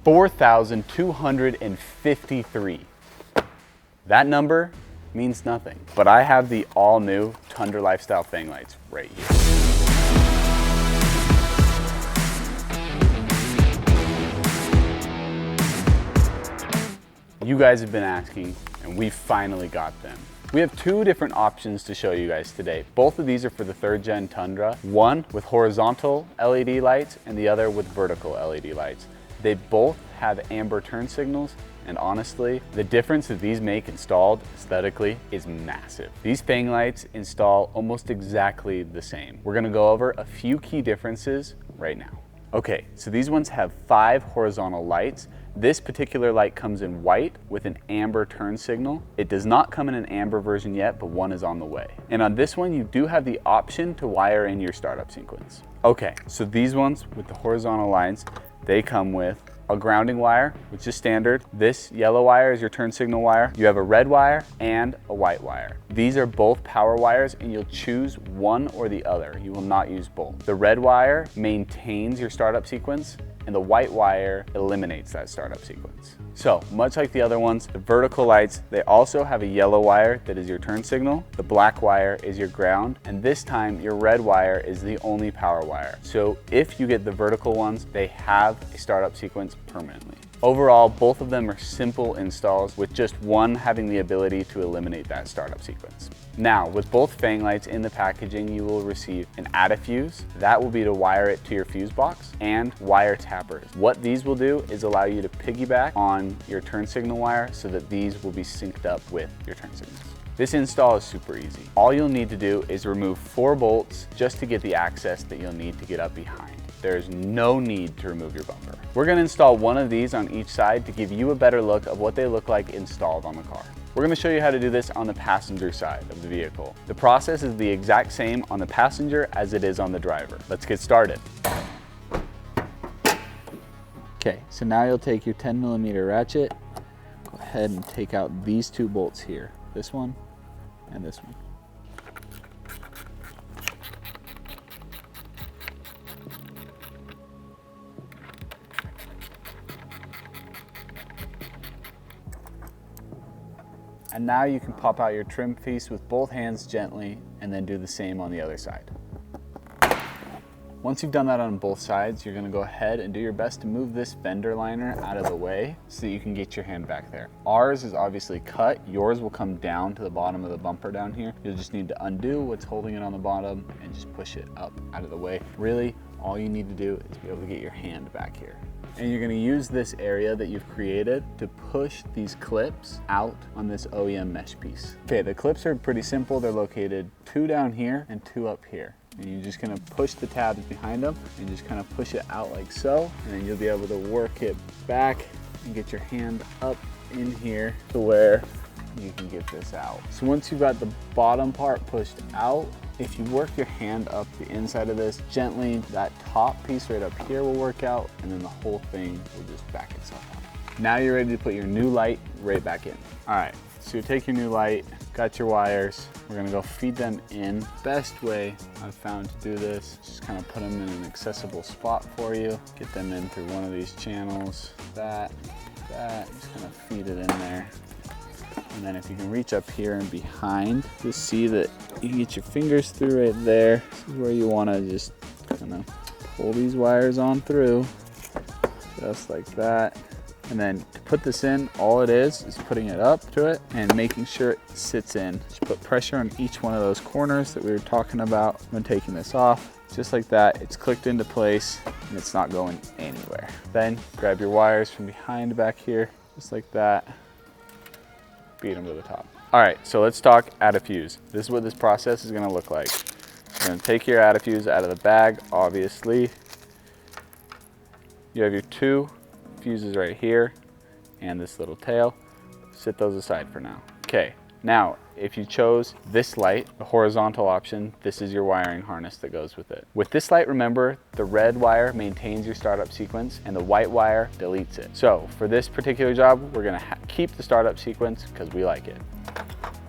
4,253. That number means nothing, but I have the all new Tundra Lifestyle Fang Lights right here. You guys have been asking, and we finally got them. We have two different options to show you guys today. Both of these are for the 3rd gen Tundra, one with horizontal LED lights and the other with vertical LED lights. They both have amber turn signals, and honestly, the difference that these make installed aesthetically is massive. These Fang Lights install almost exactly the same. We're gonna go over a few key differences right now. Okay, so these ones have 5 horizontal lights. This particular light comes in white with an amber turn signal. It does not come in an amber version yet, but one is on the way. And on this one, you do have the option to wire in your startup sequence. Okay, so these ones with the horizontal lines, they come with a grounding wire, which is standard. This yellow wire is your turn signal wire. You have a red wire and a white wire. These are both power wires, and you'll choose one or the other. You will not use both. The red wire maintains your startup sequence, and the white wire eliminates that startup sequence. So much like the other ones, the vertical lights, they also have a yellow wire that is your turn signal. The black wire is your ground, and this time your red wire is the only power wire. So if you get the vertical ones, they have a startup sequence permanently. Overall, both of them are simple installs, with just one having the ability to eliminate that startup sequence. Now, with both Fang Lights in the packaging, you will receive an add-a fuse. That will be to wire it to your fuse box, and wire tappers. What these will do is allow you to piggyback on your turn signal wire so that these will be synced up with your turn signals. This install is super easy. All you'll need to do is remove 4 bolts just to get the access that you'll need to get up behind. There's no need to remove your bumper. We're gonna install one of these on each side to give you a better look of what they look like installed on the car. We're gonna show you how to do this on the passenger side of the vehicle. The process is the exact same on the passenger as it is on the driver. Let's get started. Okay, so now you'll take your 10mm ratchet, go ahead and take out these 2 bolts here, this one and this one. And now you can pop out your trim piece with both hands gently, and then do the same on the other side. Once you've done that on both sides, you're gonna go ahead and do your best to move this fender liner out of the way so that you can get your hand back there. Ours is obviously cut. Yours will come down to the bottom of the bumper down here. You'll just need to undo what's holding it on the bottom and just push it up out of the way. Really, all you need to do is be able to get your hand back here. And you're gonna use this area that you've created to push these clips out on this OEM mesh piece. Okay, the clips are pretty simple. They're located 2 down here and 2 up here. And you're just gonna push the tabs behind them and just kind of push it out like so. And then you'll be able to work it back and get your hand up in here to where you can get this out. So once you've got the bottom part pushed out, if you work your hand up the inside of this gently, that top piece right up here will work out, and then the whole thing will just back itself up. Now you're ready to put your new light right back in. All right, so you take your new light, got your wires, we're gonna go feed them in. Best way I've found to do this, just kind of put them in an accessible spot for you. Get them in through one of these channels, that, just kind of feed it in there. And then if you can reach up here and behind, just see that you can get your fingers through right there. This is where you want to just kind of pull these wires on through, just like that. And then to put this in, all it is putting it up to it and making sure it sits in. Just put pressure on each one of those corners that we were talking about when taking this off. Just like that, it's clicked into place and it's not going anywhere. Then grab your wires from behind back here, just like that. Feed them to the top. All right, so let's talk add a fuse. This is what this process is gonna look like. You're gonna take your add a fuse out of the bag, obviously. You have your 2 fuses right here and this little tail. Sit those aside for now. Okay, now if you chose this light, the horizontal option, this is your wiring harness that goes with it. With this light, remember, the red wire maintains your startup sequence and the white wire deletes it. So for this particular job, we're gonna keep the startup sequence because we like it.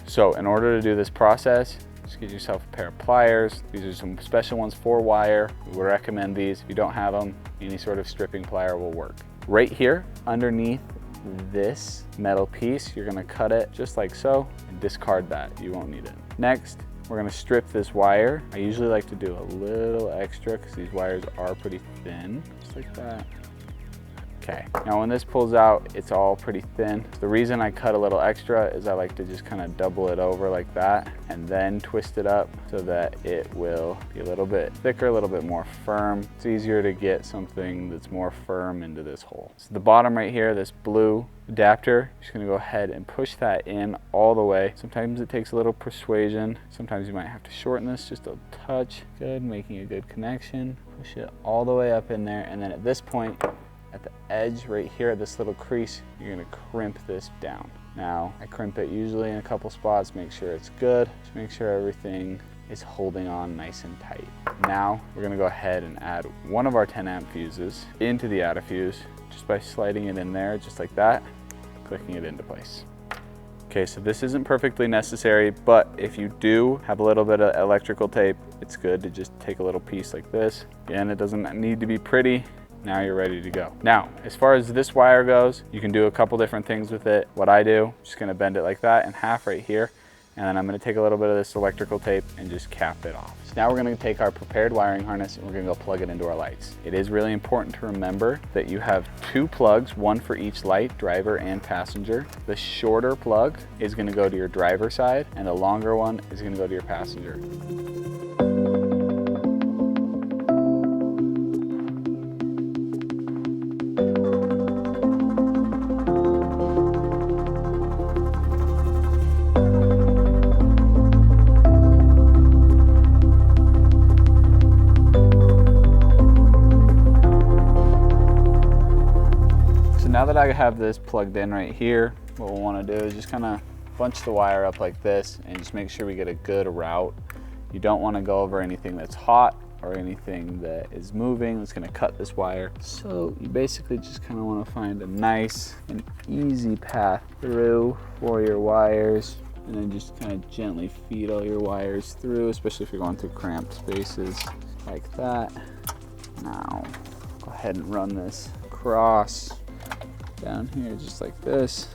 So in order to do this process, just get yourself a pair of pliers. These are some special ones for wire. We would recommend these. If you don't have them, any sort of stripping plier will work. Right here, underneath this metal piece, you're gonna cut it just like so and discard that. You won't need it. Next, we're gonna strip this wire. I usually like to do a little extra because these wires are pretty thin, just like that. Okay, now when this pulls out, it's all pretty thin. The reason I cut a little extra is I like to just kind of double it over like that and then twist it up so that it will be a little bit thicker, a little bit more firm. It's easier to get something that's more firm into this hole. So the bottom right here, this blue adapter, just gonna go ahead and push that in all the way. Sometimes it takes a little persuasion. Sometimes you might have to shorten this just a touch. Good, making a good connection. Push it all the way up in there, and then at this point, at the edge right here, this little crease, you're gonna crimp this down. Now, I crimp it usually in a couple spots, make sure it's good. Just make sure everything is holding on nice and tight. Now, we're gonna go ahead and add one of our 10 amp fuses into the add a fuse, just by sliding it in there, just like that, clicking it into place. Okay, so this isn't perfectly necessary, but if you do have a little bit of electrical tape, it's good to just take a little piece like this. Again, it doesn't need to be pretty. Now you're ready to go. Now, as far as this wire goes, you can do a couple different things with it. What I do, just gonna bend it like that in half right here, and then I'm gonna take a little bit of this electrical tape and just cap it off. So now we're gonna take our prepared wiring harness and we're gonna go plug it into our lights. It is really important to remember that you have 2 plugs, one for each light, driver and passenger. The shorter plug is gonna go to your driver side, and the longer one is gonna go to your passenger. Now that I have this plugged in right here, what we'll want to do is just kind of bunch the wire up like this and just make sure we get a good route. You don't want to go over anything that's hot or anything that is moving that's going to cut this wire. So you basically just kind of want to find a nice and easy path through for your wires, and then just kind of gently feed all your wires through, especially if you're going through cramped spaces like that. Now go ahead and run this across down here just like this.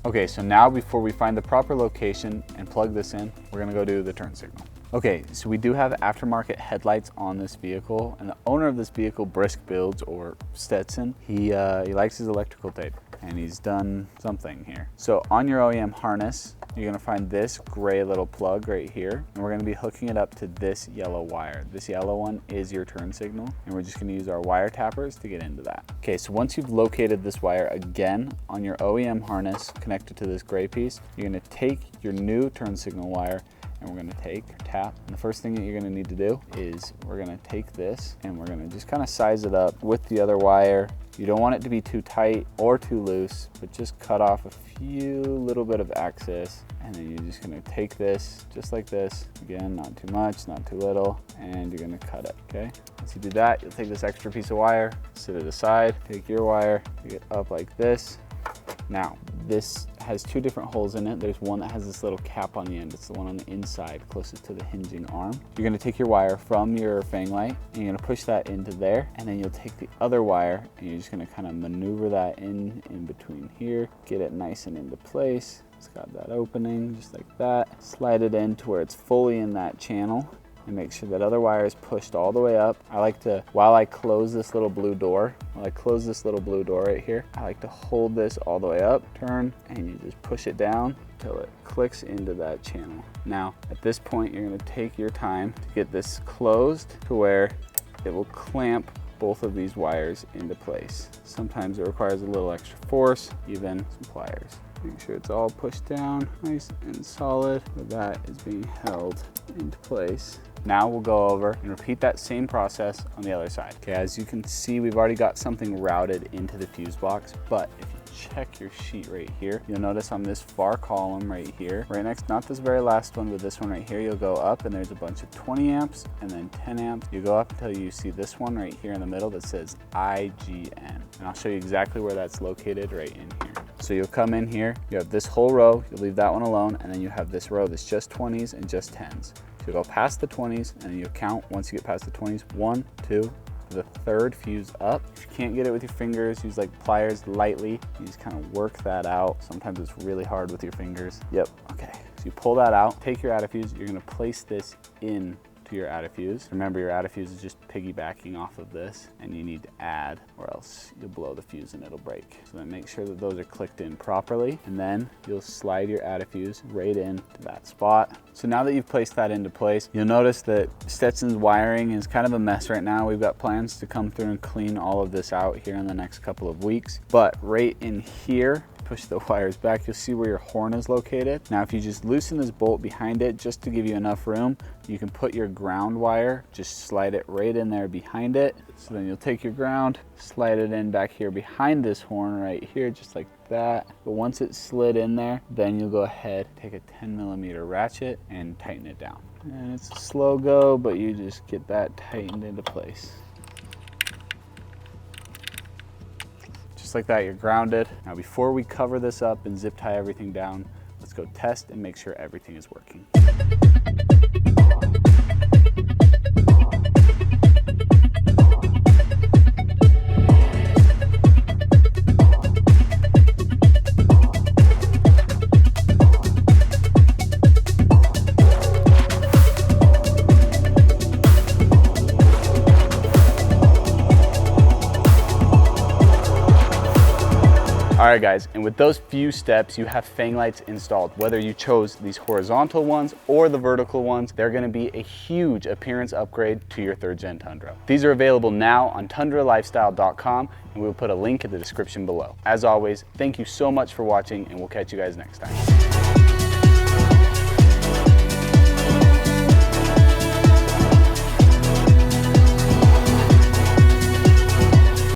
Okay, so now before we find the proper location and plug this in, we're gonna go do the turn signal. Okay, so we do have aftermarket headlights on this vehicle, and the owner of this vehicle, Brisk Builds, or Stetson, he likes his electrical tape, and he's done something here. So on your OEM harness, you're gonna find this gray little plug right here, and we're gonna be hooking it up to this yellow wire. This yellow one is your turn signal, and we're just gonna use our wire tappers to get into that. Okay, so once you've located this wire again on your OEM harness connected to this gray piece, you're gonna take your new turn signal wire and we're gonna take or tap. And the first thing that you're gonna need to do is we're gonna take this and we're gonna just kind of size it up with the other wire. You don't want it to be too tight or too loose, but just cut off a few little bit of excess. And then you're just gonna take this just like this. Again, not too much, not too little, and you're gonna cut it, okay? Once you do that, you'll take this extra piece of wire, sit it aside, take your wire, take it up like this. Now, this has 2 different holes in it. There's one that has this little cap on the end. It's the one on the inside, closest to the hinging arm. You're gonna take your wire from your fang light and you're gonna push that into there, and then you'll take the other wire and you're just gonna kind of maneuver that in between here, get it nice and into place. It's got that opening, just like that. Slide it in to where it's fully in that channel, and make sure that other wire is pushed all the way up. I like to, while I close this little blue door right here, I like to hold this all the way up, turn, and you just push it down until it clicks into that channel. Now, at this point, you're gonna take your time to get this closed to where it will clamp both of these wires into place. Sometimes it requires a little extra force, even some pliers. Make sure it's all pushed down nice and solid, but that is being held into place. Now we'll go over and repeat that same process on the other side. Okay, as you can see, we've already got something routed into the fuse box, but if you check your sheet right here, you'll notice on this far column right here, right next, not this very last one, but this one right here, you'll go up and there's a bunch of 20 amps and then 10 amps. You go up until you see this one right here in the middle that says IGN. And I'll show you exactly where that's located right in here. So you'll come in here, you have this whole row, you'll leave that one alone, and then you have this row that's just 20s and just 10s. So you go past the 20s and then you count once you get past the 20s, 1, 2, the third fuse up. If you can't get it with your fingers, use like pliers lightly. You just kind of work that out. Sometimes it's really hard with your fingers. Yep, okay. So you pull that out, take your addifuse, you're gonna place this in to your addifuse. Remember, your addifuse is just piggybacking off of this, and you need to add or else you'll blow the fuse and it'll break. So then make sure that those are clicked in properly, and then you'll slide your addifuse right into that spot. So now that you've placed that into place, you'll notice that Stetson's wiring is kind of a mess right now. We've got plans to come through and clean all of this out here in the next couple of weeks. But right in here, push the wires back, you'll see where your horn is located. Now, if you just loosen this bolt behind it, just to give you enough room, you can put your ground wire, just slide it right in there behind it. So then you'll take your ground, slide it in back here behind this horn right here, just like that. But once it's slid in there, then you'll go ahead, take a 10mm ratchet and tighten it down. And it's a slow go, but you just get that tightened into place. Just like that, you're grounded. Now, before we cover this up and zip tie everything down, let's go test and make sure everything is working. All right guys, and with those few steps, you have Fang Lights installed. Whether you chose these horizontal ones or the vertical ones, they're gonna be a huge appearance upgrade to your 3rd Gen Tundra. These are available now on tundralifestyle.com, and we'll put a link in the description below. As always, thank you so much for watching, and we'll catch you guys next time.